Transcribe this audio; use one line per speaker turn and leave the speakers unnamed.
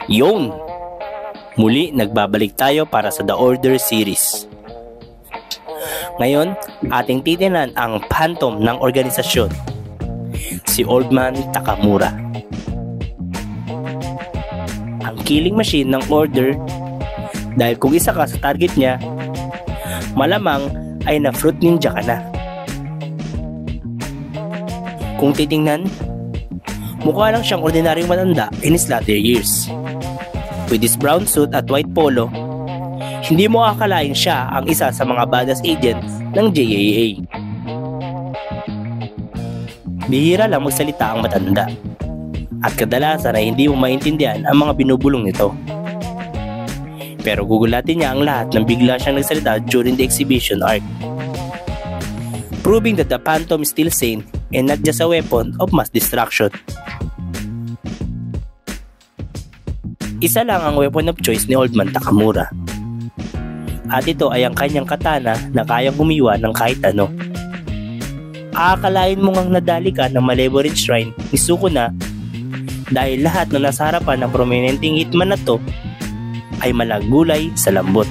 Yon! Muli nagbabalik tayo para sa The Order series. Ngayon, ating titinan ang phantom ng organisasyon, si Old Man Takamura. Ang killing machine ng Order, dahil kung isa ka sa target niya, malamang ay na-fruit ninja ka na. Kung titingnan, mukha lang siyang ordinaryong matanda in his latter years. With his brown suit at white polo, hindi mo akalain siya ang isa sa mga badass agent ng JAA. Bihira lang magsalita ang matanda, at kadalasan ay hindi mo maintindihan ang mga binubulong nito. Pero gugulatin niya ang lahat nang bigla siyang nagsalita during the exhibition arc, proving that the Phantom is still sane and not just a weapon of mass destruction. Isa lang ang weapon of choice ni Old Man Takamura, at ito ay ang kanyang katana na kayang humiwa ng kahit ano. Aakalain mo ngang nadali ka ng malevolent shrine ni Sukuna dahil lahat na nasa harapan ng prominenteng hitman na to ay malagulay sa lambot.